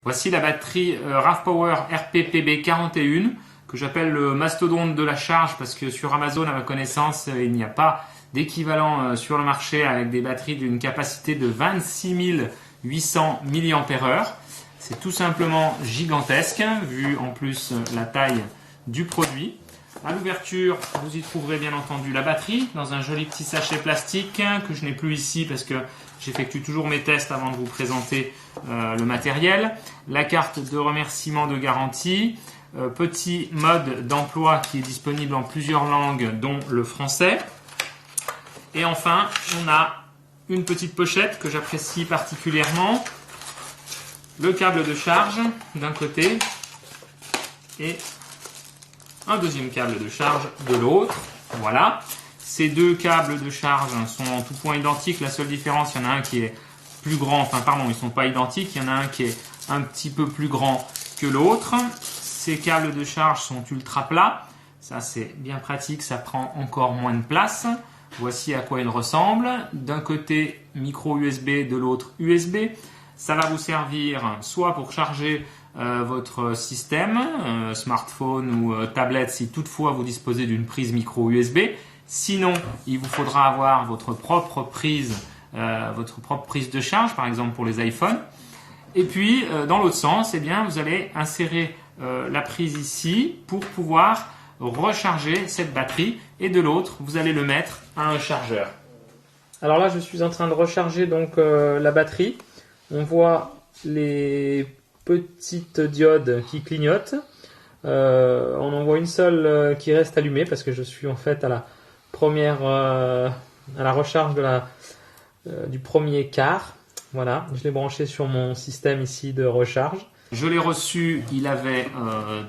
Voici la batterie RAV Power RPPB41 que j'appelle le mastodonte de la charge parce que sur Amazon, à ma connaissance, il n'y a pas d'équivalent sur le marché avec des batteries d'une capacité de 26 800 mAh. C'est tout simplement gigantesque vu en plus la taille du produit. À l'ouverture, vous y trouverez bien entendu la batterie dans un joli petit sachet plastique que je n'ai plus ici parce que j'effectue toujours mes tests avant de vous présenter le matériel. La carte de remerciement de garantie, petit mode d'emploi qui est disponible en plusieurs langues dont le français. Et enfin, on a une petite pochette que j'apprécie particulièrement, le câble de charge d'un côté et un deuxième câble de charge de l'autre. Voilà. Ces deux câbles de charge sont en tout point identiques. La seule différence, il y en a un qui est plus grand. Enfin, pardon, ils ne sont pas identiques. Il y en a un qui est un petit peu plus grand que l'autre. Ces câbles de charge sont ultra plats. Ça, c'est bien pratique. Ça prend encore moins de place. Voici à quoi ils ressemblent. D'un côté, micro USB, de l'autre USB. Ça va vous servir soit pour charger votre système, smartphone ou tablette, si toutefois vous disposez d'une prise micro USB. Sinon, il vous faudra avoir votre propre prise de charge, par exemple pour les iPhones. Et puis, dans l'autre sens, eh bien, vous allez insérer la prise ici pour pouvoir recharger cette batterie. Et de l'autre, vous allez le mettre à un chargeur. Alors là, je suis en train de recharger donc la batterie. On voit les petites diodes qui clignotent. On en voit une seule qui reste allumée parce que je suis en fait à la recharge du premier quart. Voilà, je l'ai branché sur mon système ici de recharge. Je l'ai reçu, il avait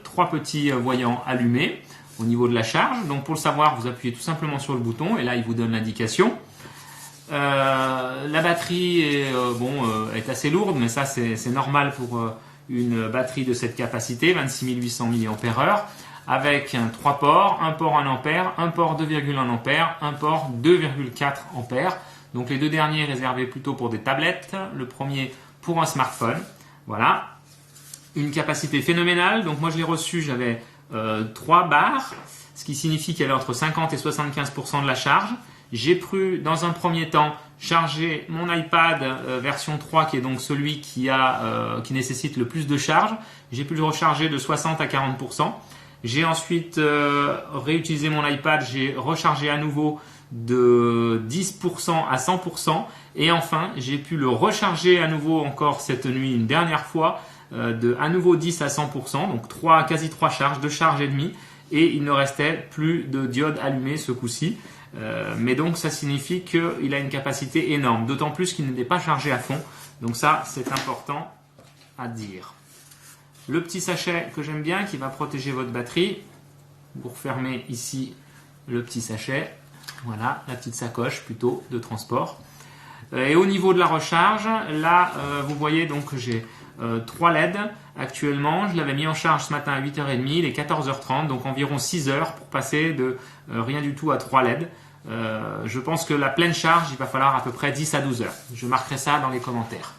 3 petits voyants allumés au niveau de la charge. Donc pour le savoir, vous appuyez tout simplement sur le bouton et là il vous donne l'indication. La batterie est assez lourde, mais ça c'est normal pour une batterie de cette capacité, 26 800 mAh, avec 3 ports, un port 1 A, un port 2,1 A, un port 2,4 A. Donc les deux derniers réservés plutôt pour des tablettes, le premier pour un smartphone. Voilà, une capacité phénoménale. Donc moi je l'ai reçu, j'avais 3 bars, ce qui signifie qu'elle est entre 50 et 75% de la charge. J'ai pu, dans un premier temps, charger mon iPad version 3, qui est donc celui qui nécessite le plus de charge. J'ai pu le recharger de 60 à 40%. J'ai ensuite réutilisé mon iPad, j'ai rechargé à nouveau de 10% à 100%. Et enfin, j'ai pu le recharger à nouveau encore cette nuit une dernière fois, de à nouveau 10 à 100%, donc quasi 3 charges, 2 charges et demie. Et il ne restait plus de diodes allumées ce coup-ci. Mais donc ça signifie qu'il a une capacité énorme, d'autant plus qu'il n'était pas chargé à fond. Donc ça, c'est important à dire. Le petit sachet que j'aime bien qui va protéger votre batterie. Vous refermez ici le petit sachet. Voilà, la petite sacoche plutôt de transport. Et au niveau de la recharge, là, vous voyez donc que j'ai 3 LED actuellement. Je l'avais mis en charge ce matin à 8h30, il est 14h30, donc environ 6 heures pour passer de rien du tout à 3 LED. Je pense que la pleine charge, il va falloir à peu près 10 à 12 heures. Je marquerai ça dans les commentaires.